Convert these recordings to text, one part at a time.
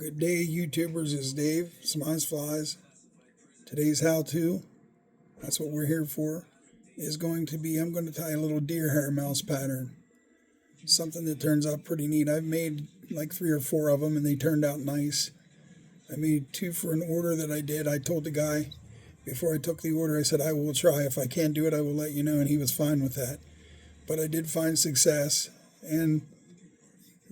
Good day, YouTubers. It's Dave, Smiles Flies. Today's how-to, that's what we're here for, is going to be, I'm going to tie a little deer hair mouse pattern. Something that turns out pretty neat. I've made like 3 or 4 of them and they turned out nice. I made 2 for an order that I did. I told the guy before I took the order, I said, I will try. If I can't do it, I will let you know, and he was fine with that. But I did find success, and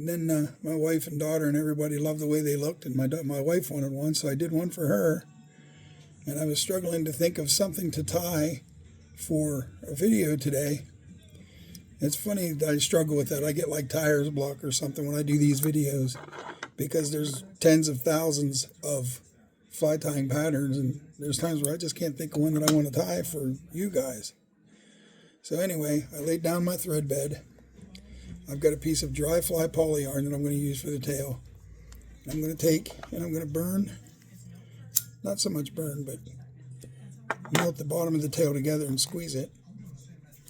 then my wife and daughter and everybody loved the way they looked, and my wife wanted one, so I did one for her. And I was struggling to think of something to tie for a video today. It's funny that I struggle with that. I get like tires block or something when I do these videos, because there's tens of thousands of fly tying patterns, and there's times where I just can't think of one that I want to tie for you guys. So anyway, I laid down my thread bed. I've got a piece of dry fly poly yarn that I'm going to use for the tail. I'm going to take and I'm going to burn, not so much burn, but melt the bottom of the tail together and squeeze it.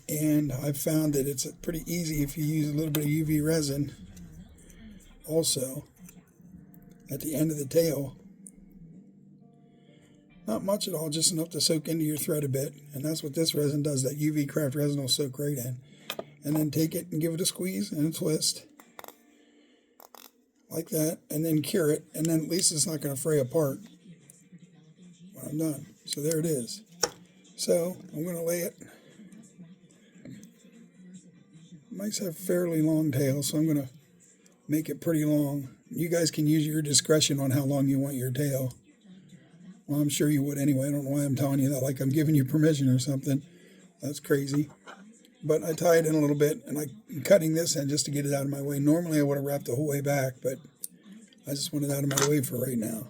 And I've found that it's pretty easy if you use a little bit of UV resin also at the end of the tail. Not much at all, just enough to soak into your thread a bit. And that's what this resin does. That UV craft resin will soak right in. And then take it and give it a squeeze and a twist like that, and then cure it, and then at least it's not going to fray apart when I'm done. So there it is. So I'm going to lay it. Mice have fairly long tails, so I'm going to make it pretty long. You guys can use your discretion on how long you want your tail. Well, I'm sure you would anyway. I don't know why I'm telling you that like I'm giving you permission or something. That's crazy. But I tie it in a little bit, and I'm cutting this in just to get it out of my way. Normally I would have wrapped the whole way back, but I just want it out of my way for right now.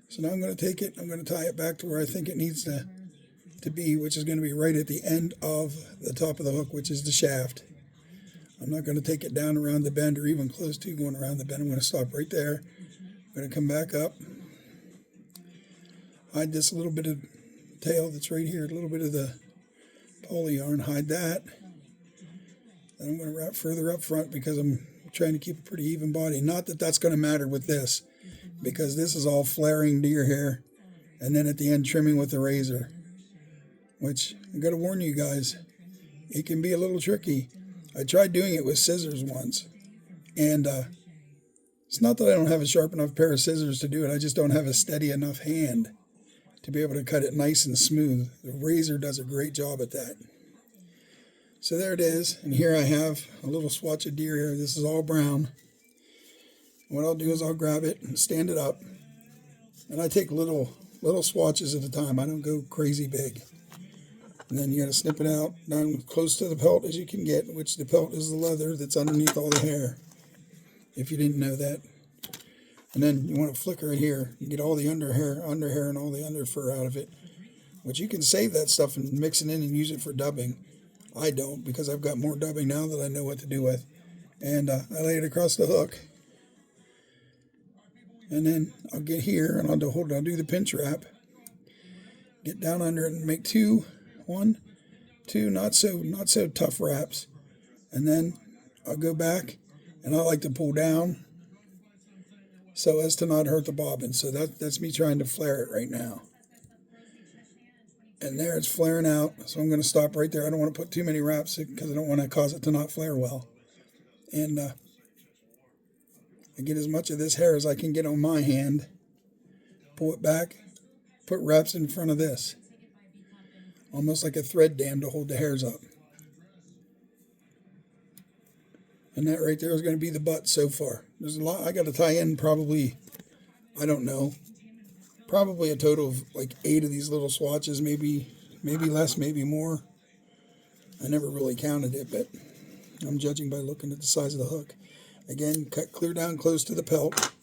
So now I'm going to take it, I'm going to tie it back to where I think it needs to be, which is going to be right at the end of the top of the hook, which is the shaft. I'm not going to take it down around the bend or even close to going around the bend. I'm going to stop right there. I'm going to come back up, hide this little bit of tail that's right here, a little bit of the poly yarn, hide that. Then I'm going to wrap further up front because I'm trying to keep a pretty even body. Not that that's going to matter with this, because this is all flaring deer hair, and then at the end trimming with the razor, which I got to warn you guys, it can be a little tricky. I tried doing it with scissors once, and it's not that I don't have a sharp enough pair of scissors to do it, I just don't have a steady enough hand to be able to cut it nice and smooth. The razor does a great job at that. So there it is, and here I have a little swatch of deer hair. This is all brown. What I'll do is I'll grab it and stand it up, and I take little swatches at a time. I don't go crazy big. And then you got to snip it out down close to the pelt as you can get, which the pelt is the leather that's underneath all the hair, if you didn't know that. And then you want to flicker it here. You get all the underhair and all the under fur out of it. Which you can save that stuff and mix it in and use it for dubbing. I don't, because I've got more dubbing now that I know what to do with. And I lay it across the hook. And then I'll get here and I'll do the pinch wrap. Get down under it and make 2 not so tough wraps. And then I'll go back and I like to pull down so as to not hurt the bobbin. So that's me trying to flare it right now. And there it's flaring out, so I'm going to stop right there. I don't want to put too many wraps because I don't want to cause it to not flare well. And I get as much of this hair as I can get on my hand, pull it back, put wraps in front of this, almost like a thread dam to hold the hairs up. And that right there is going to be the butt so far. There's a lot I got to tie in, probably, I don't know, probably a total of like 8 of these little swatches, maybe less, maybe more. I never really counted it, but I'm judging by looking at the size of the hook. Again, cut clear down close to the pelt.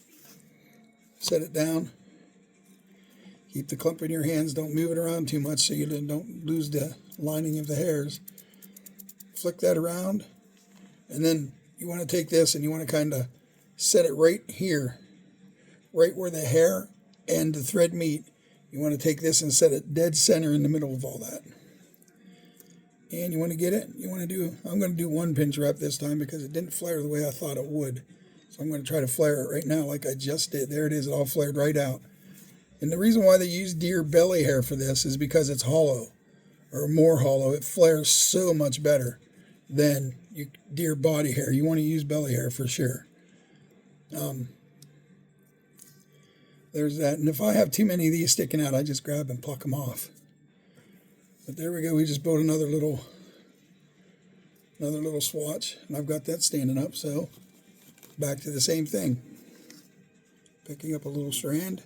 Set it down. Keep the clump in your hands. Don't move it around too much so you don't lose the lining of the hairs. Flick that around, and then you want to take this and you want to kind of set it right here, right where the hair and the thread meet. You want to take this and set it dead center in the middle of all that. And you want to get it, I'm going to do 1 pinch wrap this time because it didn't flare the way I thought it would. So I'm going to try to flare it right now like I just did. There it is. It all flared right out. And the reason why they use deer belly hair for this is because it's hollow, or more hollow. It flares so much better than deer body hair. You want to use belly hair for sure. There's that. And if I have too many of these sticking out, I just grab and pluck them off. But there we go. We just built another little swatch, and I've got that standing up. So back to the same thing. Picking up a little strand.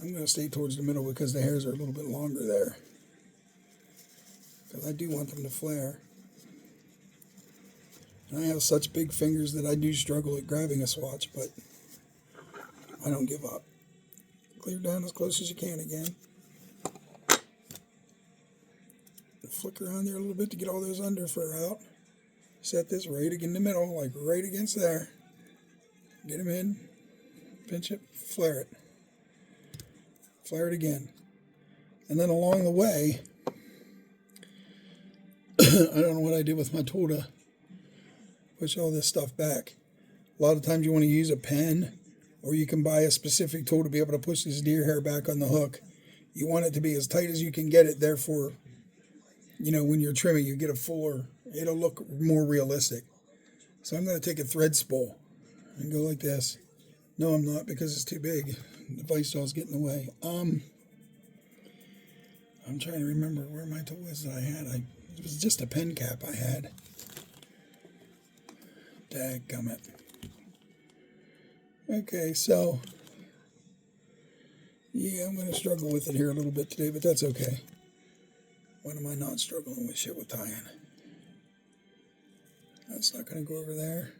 I'm going to stay towards the middle because the hairs are a little bit longer there, because I do want them to flare. And I have such big fingers that I do struggle at grabbing a swatch, but I don't give up. Clear down as close as you can again. Flick around there a little bit to get all those under fur out. Set this right in the middle, like right against there. Get them in, pinch it, flare it. Flare it again. And then along the way, I don't know what I did with my tool to push all this stuff back. A lot of times you want to use a pen, or you can buy a specific tool to be able to push this deer hair back on the hook. You want it to be as tight as you can get it, therefore, when you're trimming, you get a fuller, it'll look more realistic. So I'm going to take a thread spool and go like this. No, I'm not, because it's too big. The vice jaw's getting in the way. I'm trying to remember where my tool is that I had. It was just a pen cap I had. Dadgummit. Okay, so yeah, I'm going to struggle with it here a little bit today, but that's okay. When am I not struggling with shit with tying? That's not going to go over there.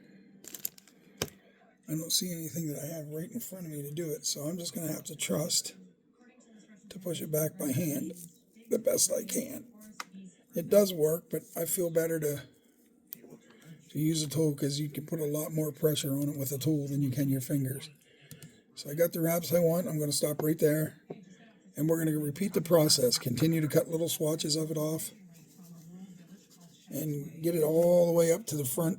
I don't see anything that I have right in front of me to do it, so I'm just going to have to trust to push it back by hand the best I can. It does work, but I feel better to use a tool because you can put a lot more pressure on it with a tool than you can your fingers. So I got the wraps I want. I'm going to stop right there, and we're going to repeat the process. Continue to cut little swatches of it off and get it all the way up to the front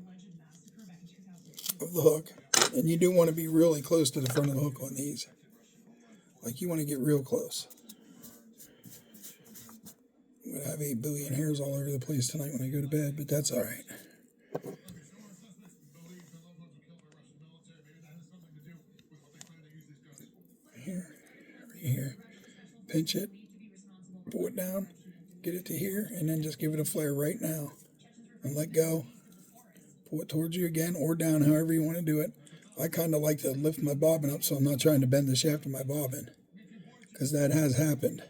of the hook. And you do want to be really close to the front of the hook on these. Like, you want to get real close. I'm going to have 8 billion hairs all over the place tonight when I go to bed, but that's all right. Here, pinch it, pull it down, get it to here, and then just give it a flare right now. And let go. Pull it towards you again or down, however you want to do it. I kind of like to lift my bobbin up so I'm not trying to bend the shaft of my bobbin, because that has happened.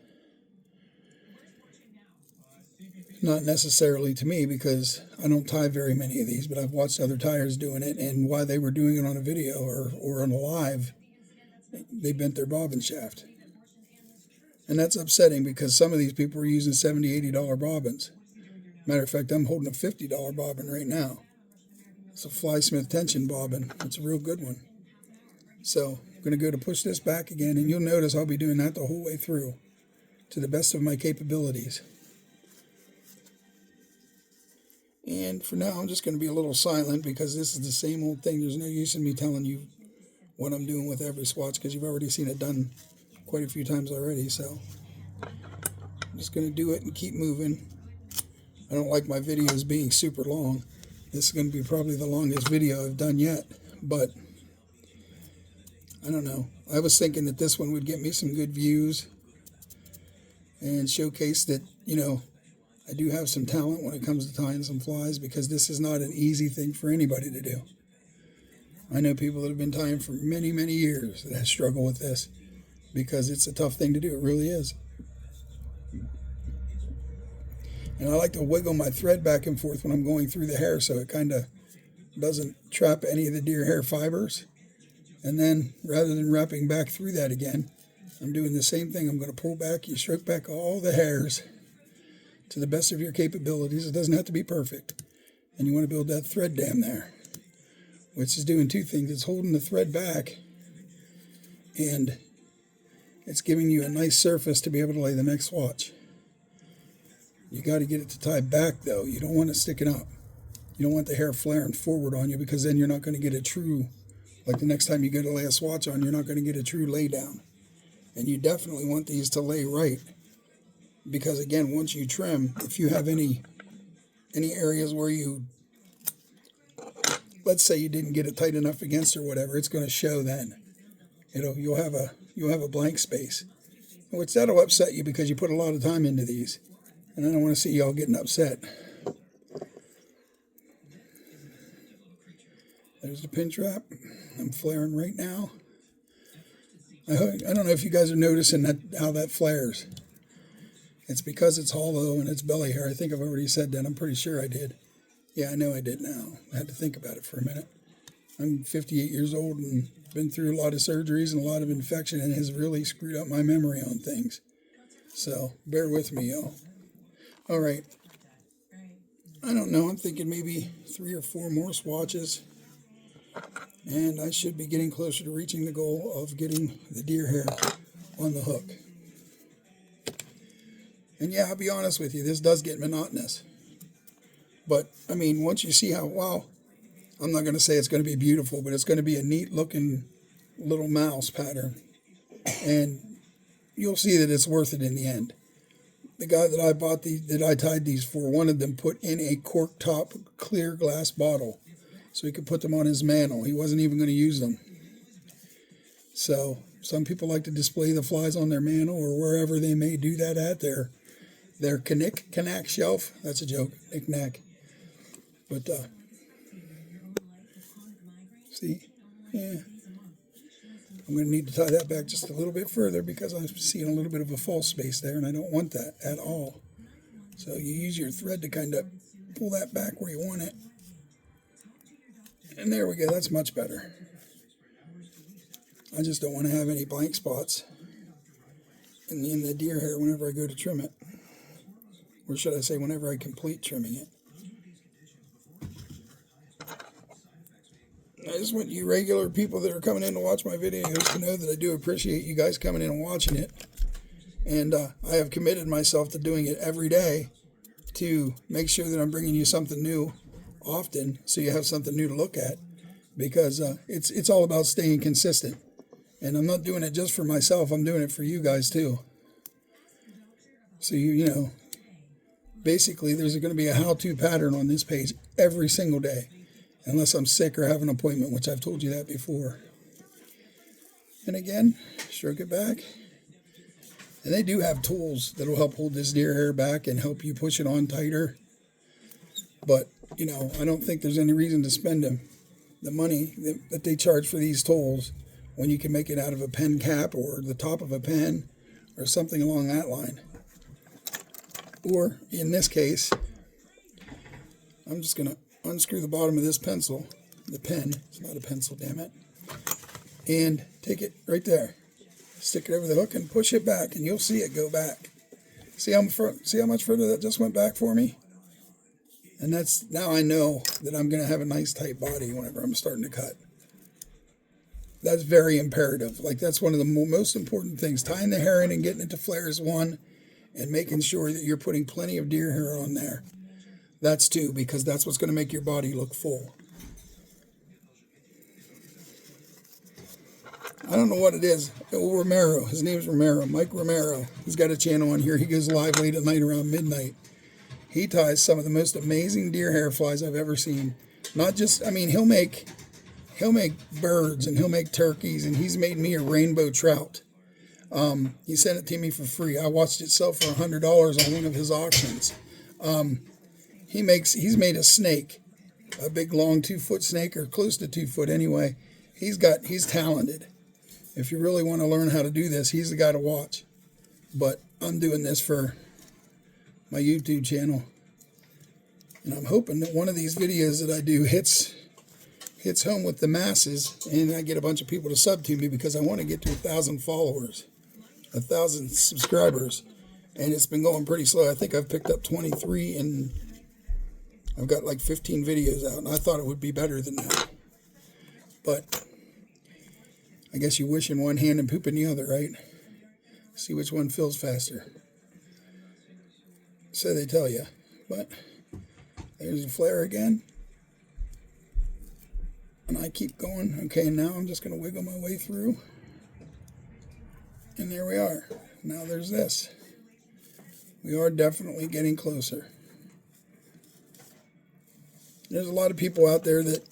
Not necessarily to me, because I don't tie very many of these, but I've watched other tiers doing it, and while they were doing it on a video or on a live, they bent their bobbin shaft. And that's upsetting, because some of these people are using $70, $80 bobbins. Matter of fact, I'm holding a $50 bobbin right now. It's a Flysmith tension bobbin. It's a real good one. So I'm going to go to push this back again, and you'll notice I'll be doing that the whole way through to the best of my capabilities. And for now, I'm just going to be a little silent, because this is the same old thing. There's no use in me telling you what I'm doing with every swatch, because you've already seen it done quite a few times already. So I'm just going to do it and keep moving. I don't like my videos being super long. This is going to be probably the longest video I've done yet, but I don't know. I was thinking that this one would get me some good views and showcase that, I do have some talent when it comes to tying some flies, because this is not an easy thing for anybody to do. I know people that have been tying for many, many years that have struggled with this, because it's a tough thing to do. It really is. And I like to wiggle my thread back and forth when I'm going through the hair, so it kind of doesn't trap any of the deer hair fibers. And then, rather than wrapping back through that again, I'm doing the same thing. I'm going to pull back. You stroke back all the hairs to the best of your capabilities. It doesn't have to be perfect. And you want to build that thread dam there, which is doing two things. It's holding the thread back, and it's giving you a nice surface to be able to lay the next swatch. You got to get it to tie back, though. You don't want it sticking up. You don't want the hair flaring forward on you, because then you're not going to get a true, like the next time you get a last swatch on, you're not going to get a true lay down. And you definitely want these to lay right, because again, once you trim, if you have any areas where you, let's say you didn't get it tight enough against or whatever, it's going to show then. You'll have a blank space, which that'll upset you because you put a lot of time into these, and I don't want to see y'all getting upset. There's the pinch wrap. I'm flaring right now. I don't know if you guys are noticing how that flares. It's because it's hollow and it's belly hair. I think I've already said that. I'm pretty sure I did. Yeah, I know I did now. I had to think about it for a minute. I'm 58 years old and been through a lot of surgeries and a lot of infection, and has really screwed up my memory on things. So bear with me, y'all. All right. I don't know. I'm thinking maybe 3 or 4 more swatches, and I should be getting closer to reaching the goal of getting the deer hair on the hook. And yeah, I'll be honest with you, this does get monotonous. But, I mean, once you see how, wow, I'm not going to say it's going to be beautiful, but it's going to be a neat looking little mouse pattern. And you'll see that it's worth it in the end. The guy that I tied these for wanted them put in a cork top clear glass bottle so he could put them on his mantle. He wasn't even going to use them. So some people like to display the flies on their mantle or wherever they may do that at their knick-knack shelf. That's a joke, knick-knack. But, see, yeah. I'm going to need to tie that back just a little bit further because I'm seeing a little bit of a false space there, and I don't want that at all. So you use your thread to kind of pull that back where you want it. And there we go, that's much better. I just don't want to have any blank spots in the deer hair whenever I go to trim it. Or should I say whenever I complete trimming it. I just want you regular people that are coming in to watch my videos to know that I do appreciate you guys coming in and watching it. And I have committed myself to doing it every day to make sure that I'm bringing you something new often so you have something new to look at. Because it's all about staying consistent. And I'm not doing it just for myself. I'm doing it for you guys too. So you know, basically there's going to be a how-to pattern on this page every single day. Unless I'm sick or have an appointment, which I've told you that before. And again, stroke it back. And they do have tools that will help hold this deer hair back and help you push it on tighter. But, you know, I don't think there's any reason to spend the money that they charge for these tools when you can make it out of a pen cap or the top of a pen or something along that line. Or, in this case, I'm just going to unscrew the bottom of this pencil, the pen, it's not a pencil, damn it, and take it right there, stick it over the hook and push it back, and you'll see it go back. See how much further that just went back for me? And that's, now I know that I'm going to have a nice tight body whenever I'm starting to cut. That's very imperative. Like, that's one of the most important things. Tying the hair in and getting it to flare is one, and making sure that you're putting plenty of deer hair on there. That's 2, because that's what's going to make your body look full. I don't know what it is. Oh, Romero. His name's Romero. Mike Romero. He's got a channel on here. He goes live late at night around midnight. He ties some of the most amazing deer hair flies I've ever seen. Not just, I mean, he'll make birds and he'll make turkeys, and he's made me a rainbow trout. He sent it to me for free. I watched it sell for $100 on one of his auctions. He's made a snake, a big long 2-foot snake, or close to 2 foot anyway. He's talented. If you really want to learn how to do this, he's the guy to watch. But I'm doing this for my YouTube channel. And I'm hoping that one of these videos that I do hits home with the masses, and I get a bunch of people to sub to me, because I want to get to 1,000 followers, 1,000 subscribers. And it's been going pretty slow. I think I've picked up 23 and I've got like 15 videos out, and I thought it would be better than that. But I guess you wish in one hand and poop in the other, right? See which one fills faster. So they tell you. But there's a flare again. And I keep going. Okay, now I'm just going to wiggle my way through. And there we are. Now there's this. We are definitely getting closer. There's a lot of people out there that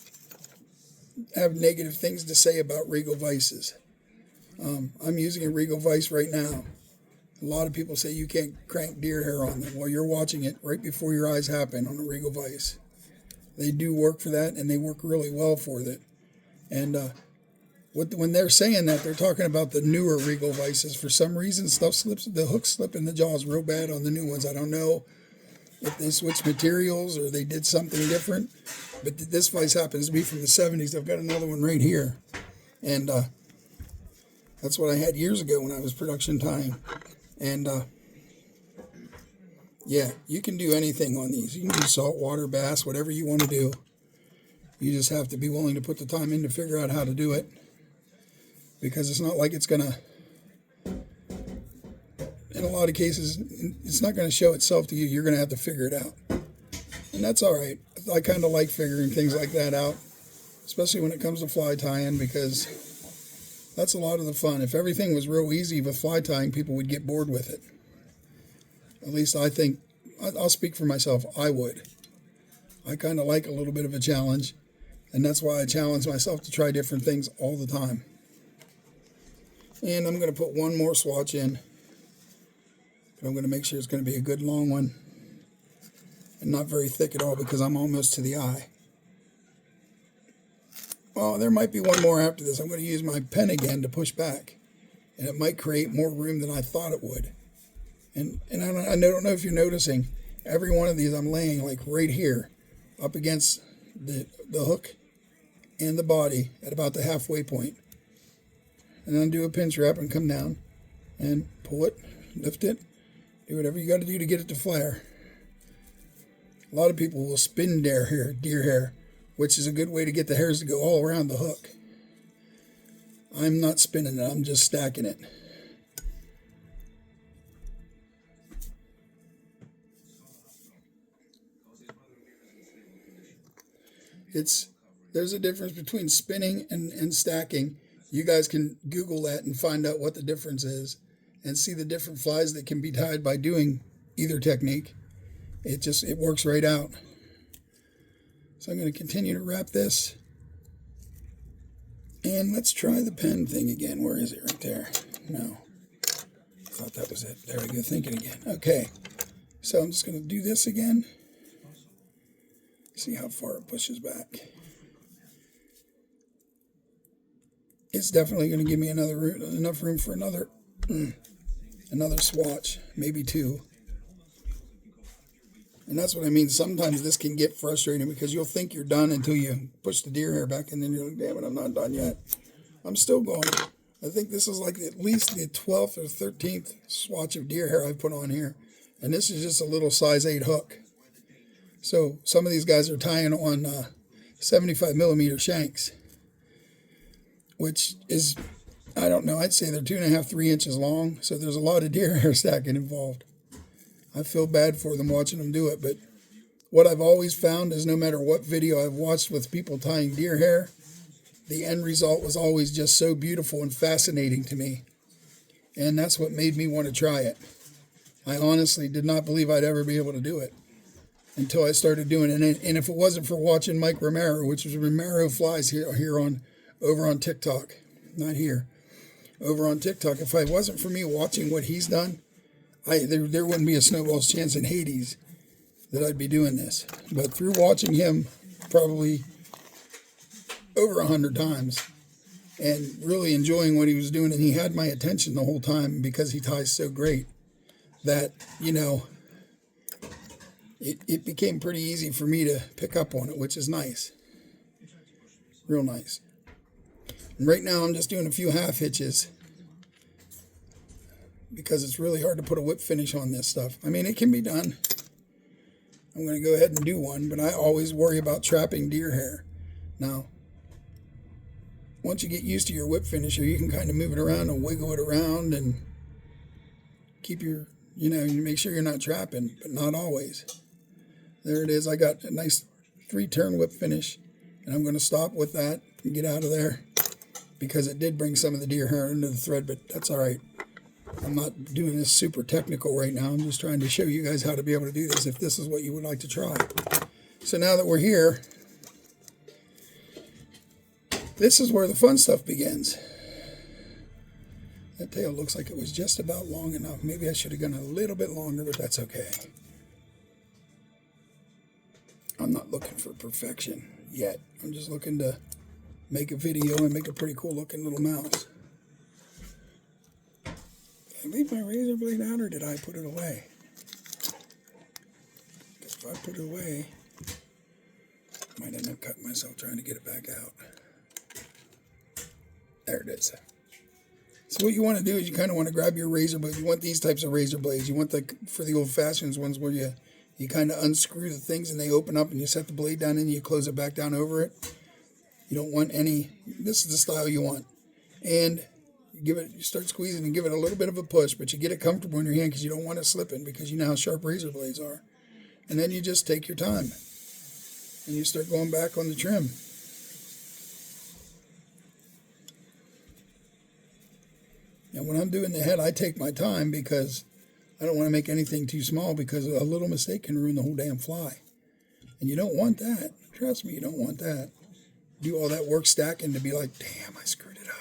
have negative things to say about Regal Vices. I'm using a Regal Vice right now. A lot of people say you can't crank deer hair on them. Well, you're watching it right before your eyes happen on a Regal Vice. They do work for that, and they work really well for it. And when they're saying that, they're talking about the newer Regal Vices. For some reason, stuff slips, the hooks slip in the jaws real bad on the new ones. I don't know if they switched materials or they did something different, but this vice happens to be from the 70s. I've got another one right here, and that's what I had years ago when I was production tying. And yeah, you can do anything on these. You can do saltwater, bass, whatever you want to do. You just have to be willing to put the time in to figure out how to do it, because it's not like it's going to, in a lot of cases, it's not going to show itself to you. You're going to have to figure it out. And that's all right. I kind of like figuring things like that out, especially when it comes to fly tying, because that's a lot of the fun. If everything was real easy with fly tying, people would get bored with it. At least I think, I'll speak for myself, I would. I kind of like a little bit of a challenge, and that's why I challenge myself to try different things all the time. And I'm going to put one more swatch in. But I'm going to make sure it's going to be a good long one and not very thick at all, because I'm almost to the eye. Well, there might be one more after this. I'm going to use my pen again to push back, and it might create more room than I thought it would. And I don't know if you're noticing, every one of these I'm laying like right here up against the hook and the body at about the halfway point. And then do a pinch wrap and come down and pull it, lift it, do whatever you got to do to get it to flare. A lot of people will spin deer hair, which is a good way to get the hairs to go all around the hook. I'm not spinning it, I'm just stacking it. There's a difference between spinning and stacking. You guys can Google that and find out what the difference is and see the different flies that can be tied by doing either technique. It works right out. So I'm going to continue to wrap this. And let's try the pen thing again. Where is it? Right there. No. I thought that was it. There we go. Thinking again. Okay. So I'm just going to do this again. See how far it pushes back. It's definitely going to give me enough room for another swatch, maybe two. And that's what I mean. Sometimes this can get frustrating because you'll think you're done until you push the deer hair back, and then you're like, damn it, I'm not done yet. I'm still going. I think this is like at least the 12th or 13th swatch of deer hair I've put on here. And this is just a little size 8 hook. So some of these guys are tying on 75 millimeter shanks, which is, I don't know, I'd say they're 2.5, 3 inches long. So there's a lot of deer hair stacking involved. I feel bad for them watching them do it, but what I've always found is no matter what video I've watched with people tying deer hair, the end result was always just so beautiful and fascinating to me. And that's what made me want to try it. I honestly did not believe I'd ever be able to do it until I started doing it. And if it wasn't for watching Mike Romero, which is Romero Flies over on TikTok, not here, over on TikTok, if it wasn't for me watching what he's done, there wouldn't be a snowball's chance in Hades that I'd be doing this. But through watching him probably over 100 times and really enjoying what he was doing, and he had my attention the whole time because he ties so great that, you know, it became pretty easy for me to pick up on it, which is nice. Real nice. And right now I'm just doing a few half hitches because it's really hard to put a whip finish on this stuff. I mean, it can be done. I'm going to go ahead and do one, but I always worry about trapping deer hair. Now, once you get used to your whip finisher, you can kind of move it around and wiggle it around and keep your, you make sure you're not trapping, but not always. There it is. I got a nice 3-turn whip finish, and I'm going to stop with that, and get out of there, because it did bring some of the deer hair into the thread, but that's all right. I'm not doing this super technical right now. I'm just trying to show you guys how to be able to do this if this is what you would like to try. So now that we're here, this is where the fun stuff begins. That tail looks like it was just about long enough. Maybe I should have gone a little bit longer, but that's okay. I'm not looking for perfection yet. I'm just looking to make a video and make a pretty cool looking little mouse. Did I leave my razor blade out, or did I put it away? Because if I put it away, I might end up cutting myself trying to get it back out. There it is. So what you want to do is you kind of want to grab your razor blade. You want these types of razor blades. You want for the old-fashioned ones where you kind of unscrew the things and they open up and you set the blade down and you close it back down over it. You don't want any. This is the style you want. And you start squeezing and give it a little bit of a push, but you get it comfortable in your hand because you don't want it slipping, because you know how sharp razor blades are. And then you just take your time and you start going back on the trim. Now when I'm doing the head, I take my time because I don't want to make anything too small, because a little mistake can ruin the whole damn fly. And you don't want that. Trust me, you don't want that. Do all that work stacking to be like, damn, I screwed it up.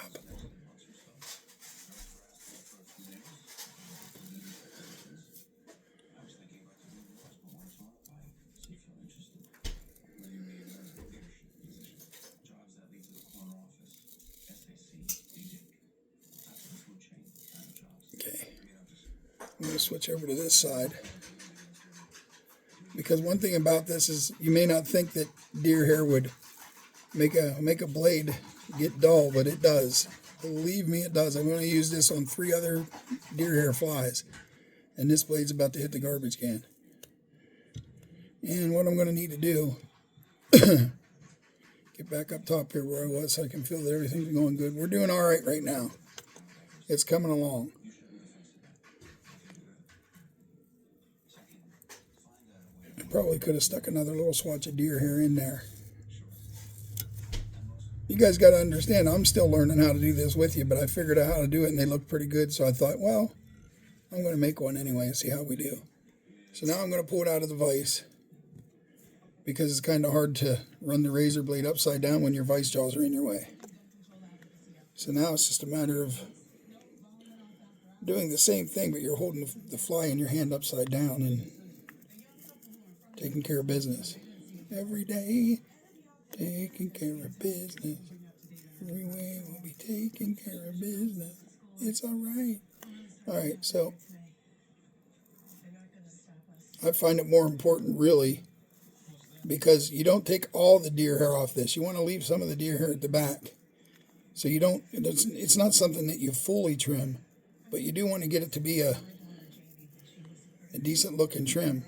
I'm going to switch over to this side, because one thing about this is you may not think that deer hair would make a blade get dull, but it does. Believe me, it does. I'm going to use this on 3 other deer hair flies, and this blade's about to hit the garbage can. And what I'm going to need to do, get back up top here where I was so I can feel that everything's going good. We're doing all right now. It's coming along. Probably could have stuck another little swatch of deer hair in there. You guys got to understand, I'm still learning how to do this with you, but I figured out how to do it and they look pretty good, so I thought, well, I'm going to make one anyway and see how we do. So now I'm going to pull it out of the vise, because it's kind of hard to run the razor blade upside down when your vise jaws are in your way. So now it's just a matter of doing the same thing, but you're holding the fly in your hand upside down and taking care of business. Every day, taking care of business. Every way we'll be taking care of business. It's all right. All right, so I find it more important, really, because you don't take all the deer hair off this. You want to leave some of the deer hair at the back. So you don't, it's not something that you fully trim, but you do want to get it to be a decent looking trim.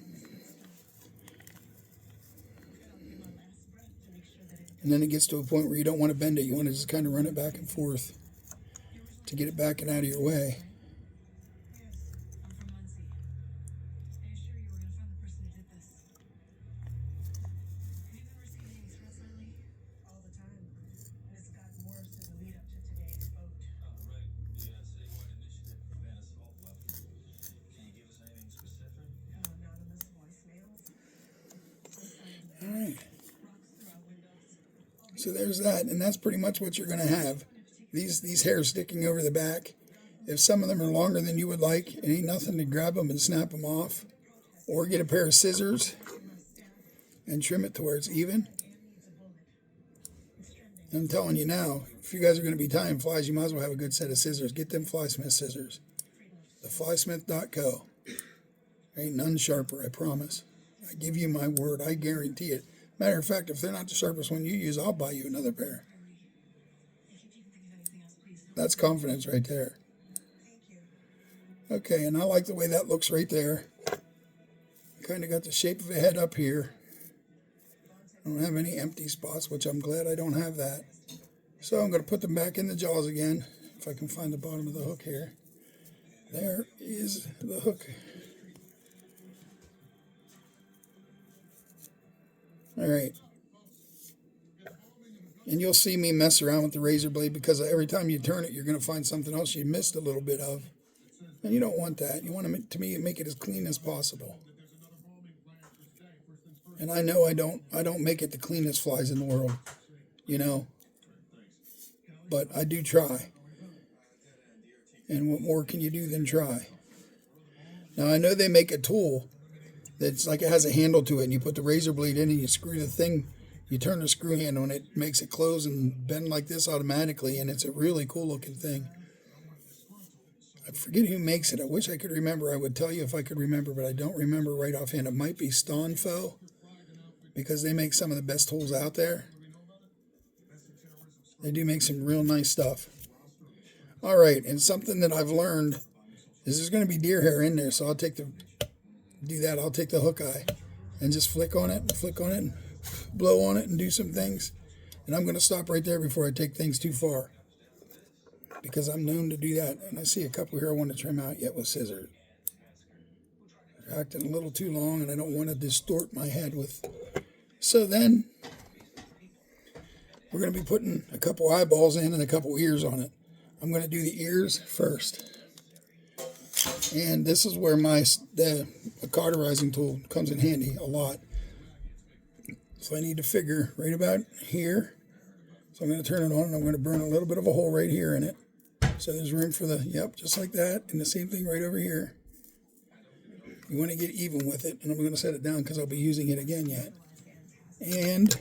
And then it gets to a point where you don't want to bend it. You want to just kind of run it back and forth to get it back and out of your way. All right. So there's that, and that's pretty much what you're going to have. These hairs sticking over the back. If some of them are longer than you would like, it ain't nothing to grab them and snap them off. Or get a pair of scissors and trim it to where it's even. I'm telling you now, if you guys are going to be tying flies, you might as well have a good set of scissors. Get them Flysmith scissors. Theflysmith.co. Ain't none sharper, I promise. I give you my word, I guarantee it. Matter of fact, if they're not the sharpest one you use, I'll buy you another pair. That's confidence right there. Okay, and I like the way that looks right there. Kind of got the shape of a head up here. I don't have any empty spots, which I'm glad I don't have that. So I'm going to put them back in the jaws again, if I can find the bottom of the hook here. There is the hook. All right. And you'll see me mess around with the razor blade because every time you turn it, you're going to find something else you missed a little bit of. And you don't want that. You want to make it as clean as possible. And I know I don't make it the cleanest flies in the world, you know, but I do try. And what more can you do than try? Now, I know they make a tool that's like it has a handle to it, and you put the razor blade in and you screw the thing, you turn the screw handle and it makes it close and bend like this automatically, and it's a really cool looking thing. I forget who makes it. I wish I could remember. I would tell you if I could remember, but I don't remember right offhand. It might be Stonfo, because they make some of the best tools out there. They do make some real nice stuff. All right, and something that I've learned is there's going to be deer hair in there, so I'll take the hook eye and just flick on it and blow on it and do some things. And I'm going to stop right there before I take things too far, because I'm known to do that. And I see a couple here I want to trim out yet with scissors. They're acting a little too long, and I don't want to distort my head with. So then we're going to be putting a couple eyeballs in and a couple ears on it. I'm going to do the ears first. And this is where the cauterizing tool comes in handy a lot. So I need to figure right about here. So I'm going to turn it on, and I'm going to burn a little bit of a hole right here in it. So there's room for just like that. And the same thing right over here. You want to get even with it. And I'm going to set it down because I'll be using it again yet. And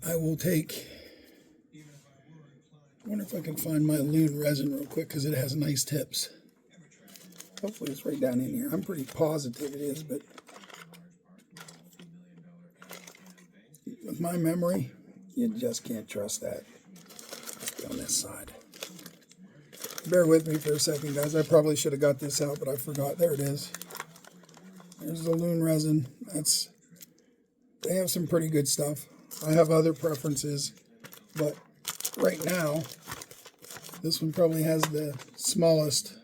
I will take, I wonder if I can find my loon resin real quick because it has nice tips. Hopefully it's right down in here. I'm pretty positive it is, but with my memory, you just can't trust that. Let's go on this side. Bear with me for a second, guys. I probably should have got this out, but I forgot. There it is. There's the loon resin. They have some pretty good stuff. I have other preferences, but right now, this one probably has the smallest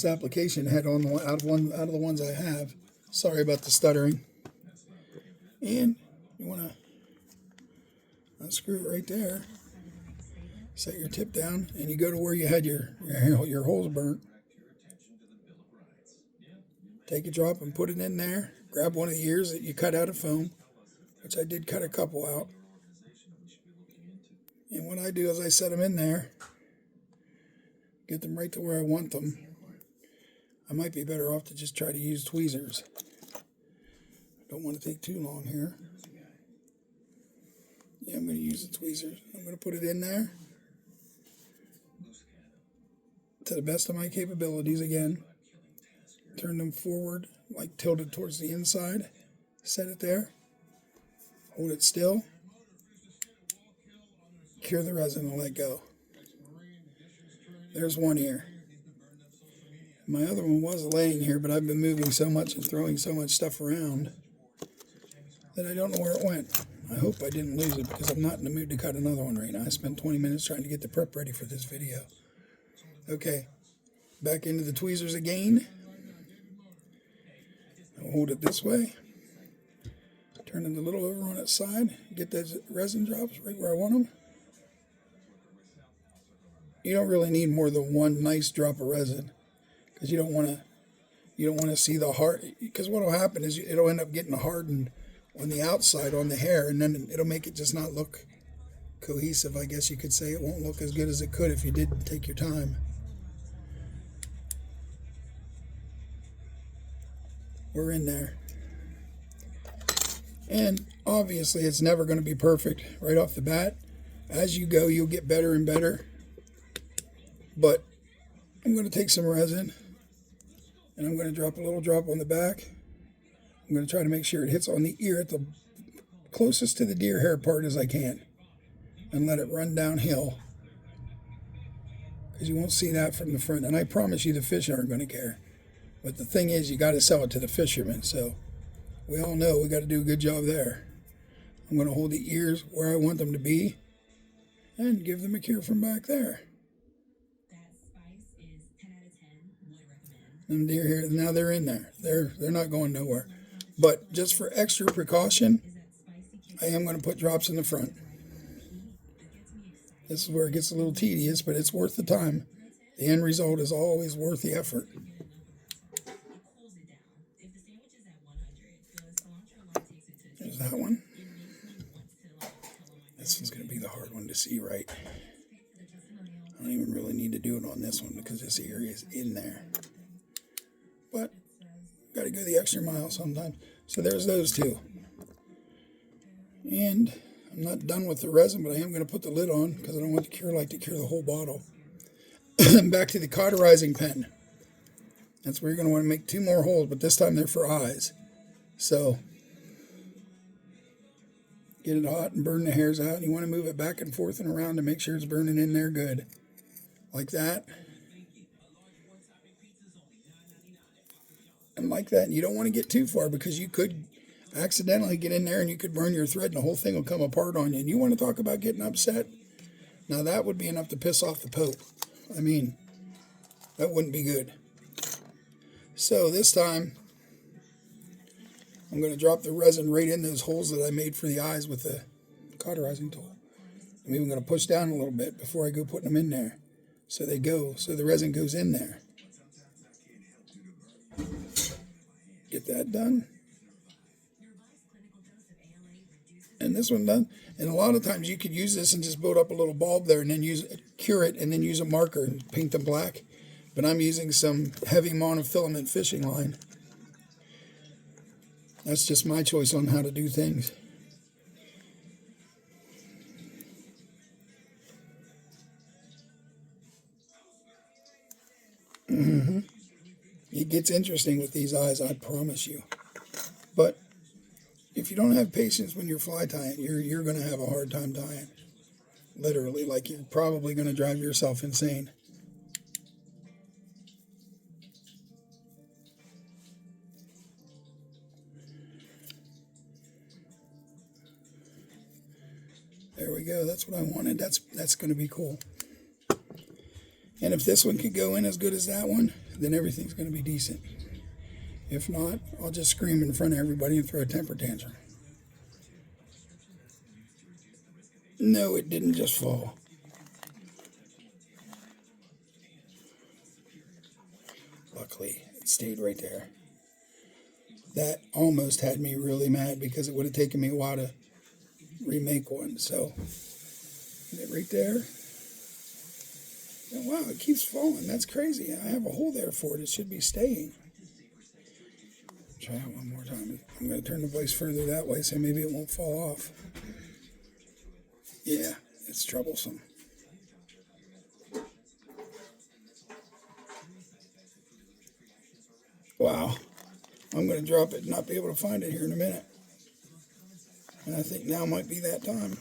application head on out of the ones I have. Sorry about the stuttering. And you want to unscrew it right there. Set your tip down, and you go to where you had your holes burnt. Take a drop and put it in there. Grab one of the ears that you cut out of foam, which I did cut a couple out. And what I do is I set them in there, get them right to where I want them. I might be better off to just try to use tweezers. Don't want to take too long here. Yeah, I'm going to use the tweezers. I'm going to put it in there to the best of my capabilities again. Turn them forward, like tilted towards the inside. Set it there. Hold it still. Cure the resin and let go. There's one ear. My other one was laying here, but I've been moving so much and throwing so much stuff around that I don't know where it went. I hope I didn't lose it because I'm not in the mood to cut another one right now. I spent 20 minutes trying to get the prep ready for this video. Okay, back into the tweezers again. I'll hold it this way. Turn it a little over on its side. Get those resin drops right where I want them. You don't really need more than one nice drop of resin because you don't want to see the hard. Because what will happen is it'll end up getting hardened on the outside on the hair, and then it'll make it just not look cohesive. I guess you could say it won't look as good as it could if you didn't take your time. We're in there. And obviously it's never going to be perfect right off the bat. As you go, you'll get better and better. But I'm going to take some resin and I'm going to drop a little drop on the back. I'm going to try to make sure it hits on the ear at the closest to the deer hair part as I can and let it run downhill because you won't see that from the front. And I promise you the fish aren't going to care. But the thing is, you got to sell it to the fishermen, so we all know we got to do a good job there. I'm going to hold the ears where I want them to be and give them a cure from back there. Them deer here, now they're in there. They're not going nowhere. But just for extra precaution, I am going to put drops in the front. This is where it gets a little tedious, but it's worth the time. The end result is always worth the effort. There's that one. This one's going to be the hard one to see right. I don't even really need to do it on this one because this area is in there. But got to go the extra mile sometimes. So there's those two. And I'm not done with the resin, but I am going to put the lid on because I don't want the cure light to cure the whole bottle. Back to the cauterizing pen. That's where you're going to want to make 2 more holes, but this time they're for eyes. So get it hot and burn the hairs out. And you want to move it back and forth and around to make sure it's burning in there good. Like that. And like that. And you don't want to get too far because you could accidentally get in there and you could burn your thread and the whole thing will come apart on you. And you want to talk about getting upset? Now that would be enough to piss off the Pope. I mean, that wouldn't be good. So this time, I'm going to drop the resin right in those holes that I made for the eyes with the cauterizing tool. I'm even going to push down a little bit before I go putting them in there. So they go, so the resin goes in there. Get that done. And this one done. And a lot of times you could use this and just build up a little bulb there and then cure it and then use a marker and paint them black. But I'm using some heavy monofilament fishing line. That's just my choice on how to do things. It gets interesting with these eyes, I promise you. But if you don't have patience when you're fly tying, you're going to have a hard time tying. Literally, like you're probably going to drive yourself insane. There we go. That's what I wanted. That's going to be cool. And if this one could go in as good as that one, then everything's going to be decent. If not, I'll just scream in front of everybody and throw a temper tantrum. No, it didn't just fall. Luckily, it stayed right there. That almost had me really mad because it would have taken me a while to remake one. So, get it right there. And wow, it keeps falling. That's crazy. I have a hole there for it. It should be staying. Try it one more time. I'm going to turn the vise further that way so maybe it won't fall off. Yeah, it's troublesome. Wow. I'm going to drop it and not be able to find it here in a minute. And I think now might be that time.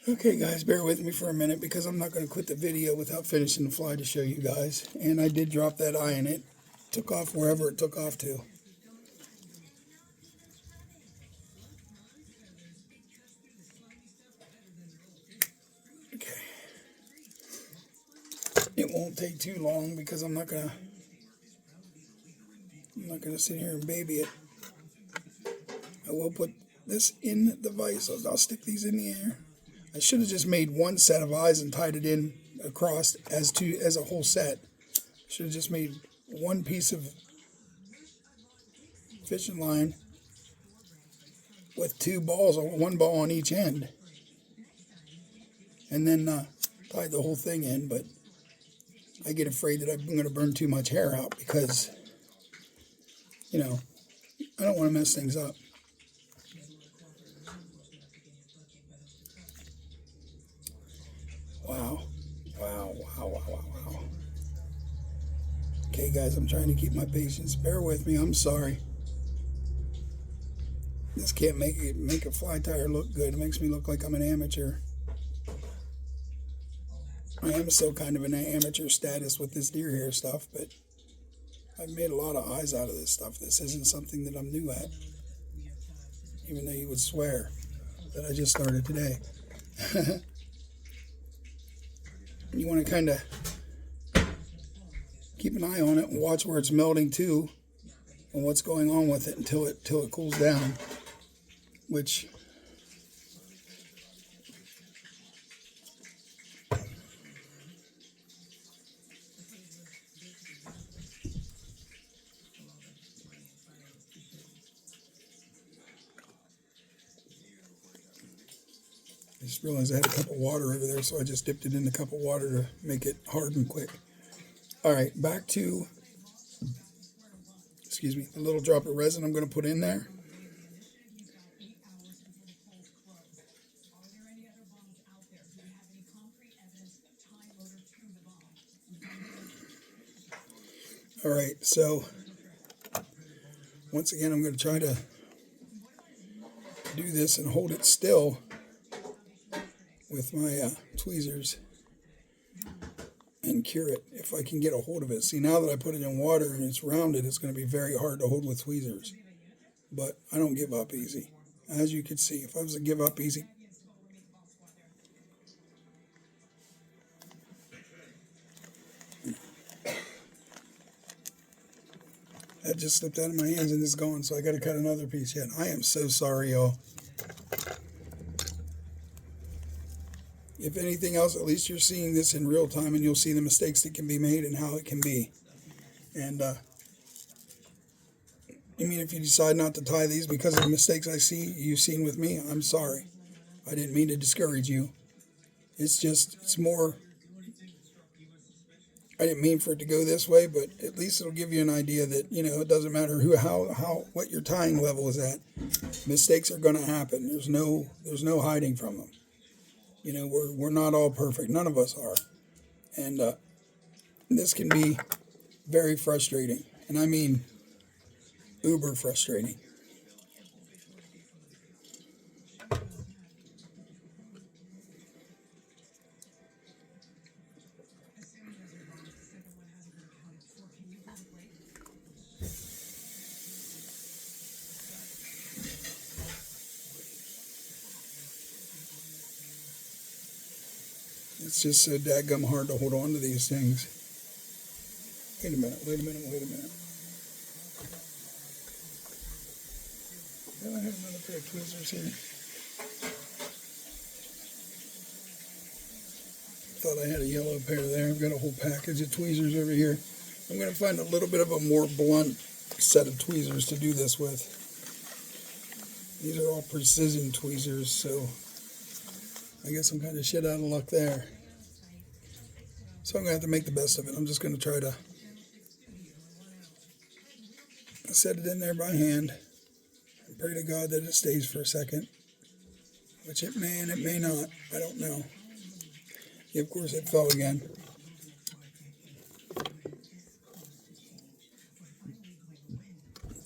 Okay guys, bear with me for a minute because I'm not going to quit the video without finishing the fly to show you guys. And I did drop that eye and it took off wherever it took off to. Okay. It won't take too long because I'm not gonna sit here and baby it. I will put this in the vise. I'll stick these in the air. I should have just made one set of eyes and tied it in across as a whole set. Should have just made one piece of fishing line with 2 balls, or 1 ball on each end, and then tied the whole thing in. But I get afraid that I'm going to burn too much hair out because, you know, I don't want to mess things up. Wow. Okay, guys, I'm trying to keep my patience. Bear with me. I'm sorry. This can't make a fly tire look good. It makes me look like I'm an amateur. I am still kind of an amateur status with this deer hair stuff, but I've made a lot of eyes out of this stuff. This isn't something that I'm new at, even though you would swear that I just started today. You want to kind of keep an eye on it and watch where it's melting too, and what's going on with it until it cools down, which I just realized I had a cup of water over there, so I just dipped it in a cup of water to make it harden quick. All right, back to, excuse me, the little drop of resin I'm going to put in there. All right, so once again, I'm going to try to do this and hold it still with my tweezers and cure it if I can get a hold of it. See, now that I put it in water and it's rounded, it's going to be very hard to hold with tweezers. But I don't give up easy. As you can see, if I was to give up easy, that just slipped out of my hands and is gone, so I got to cut another piece yet. I am so sorry, y'all. If anything else, at least you're seeing this in real time, and you'll see the mistakes that can be made and how it can be. And I mean, if you decide not to tie these because of the mistakes you've seen with me, I'm sorry. I didn't mean to discourage you. It's more, I didn't mean for it to go this way, but at least it'll give you an idea that, it doesn't matter what your tying level is at. Mistakes are going to happen. There's no hiding from them. We're not all perfect. None of us are. And this can be very frustrating. And I mean uber frustrating. It's just so dadgum hard to hold on to these things. Wait a minute. Do I have another pair of tweezers here? Thought I had a yellow pair there. I've got a whole package of tweezers over here. I'm going to find a little bit of a more blunt set of tweezers to do this with. These are all precision tweezers, so I guess I'm kind of shit out of luck there. So I'm going to have to make the best of it. I'm just going to try to set it in there by hand and pray to God that it stays for a second, which it may and it may not. I don't know. Yeah, of course it fell again.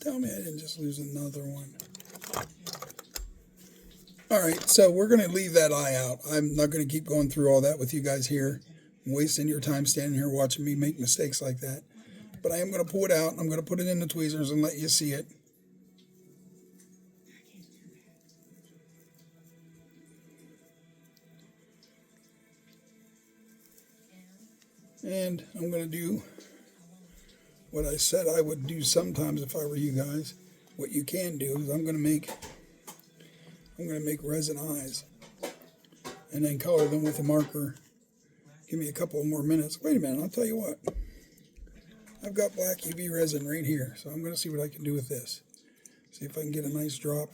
Tell me I didn't just lose another one. All right, so we're going to leave that eye out. I'm not going to keep going through all that with you guys here, wasting your time standing here watching me make mistakes like that. But I am going to pull it out. I'm going to put it in the tweezers and let you see it. And I'm going to do what I said I would do sometimes if I were you guys. What you can do is I'm going to make resin eyes and then color them with a marker. Give me a couple more minutes. Wait a minute, I'll tell you what. I've got black UV resin right here, so I'm going to see what I can do with this. See if I can get a nice drop,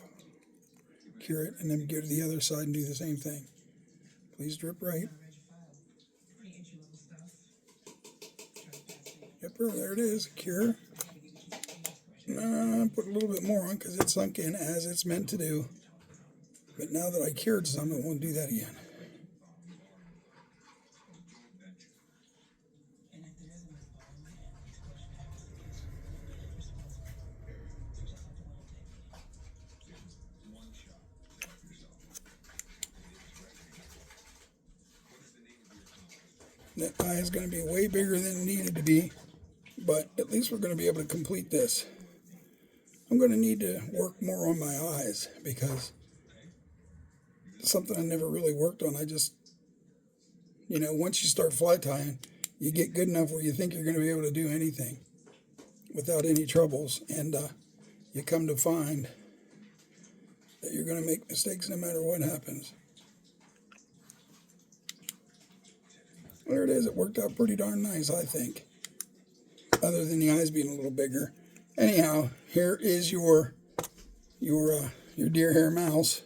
cure it, and then go to the other side and do the same thing. Please drip right. Yep, there it is, cure. Put a little bit more on because it sunk in as it's meant to do. But now that I cured some, I won't do that again. That eye is going to be way bigger than it needed to be, but at least we're going to be able to complete this. I'm going to need to work more on my eyes because something I never really worked on. I just, once you start fly tying, you get good enough where you think you're going to be able to do anything without any troubles. And you come to find that you're going to make mistakes no matter what happens. There it is. It worked out pretty darn nice, I think. Other than the eyes being a little bigger. Anyhow, here is your deer hair mouse.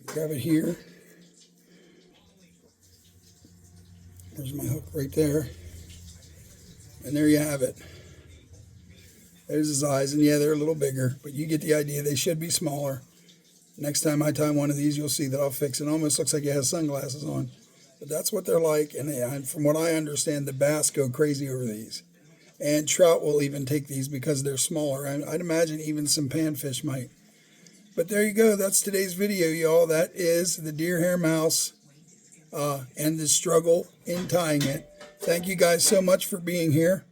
Grab it here. There's my hook right there. And there you have it. There's his eyes, and yeah, they're a little bigger, but you get the idea. They should be smaller. Next time I tie one of these, you'll see that I'll fix it. It almost looks like he has sunglasses on. But that's what they're like, and from what I understand, the bass go crazy over these. And trout will even take these because they're smaller. I'd imagine even some panfish might. But there you go. That's today's video, y'all. That is the deer hair mouse and the struggle in tying it. Thank you guys so much for being here.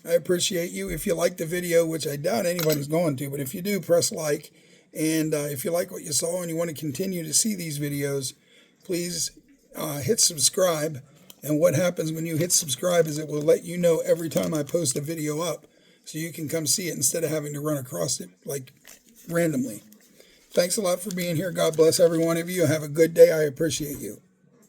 I appreciate you. If you like the video, which I doubt anybody's going to, but if you do, press like. And if you like what you saw and you want to continue to see these videos, please hit subscribe. And what happens when you hit subscribe is it will let you know every time I post a video up, so you can come see it instead of having to run across it like randomly. Thanks a lot for being here. God bless every one of you. Have a good day. I appreciate you.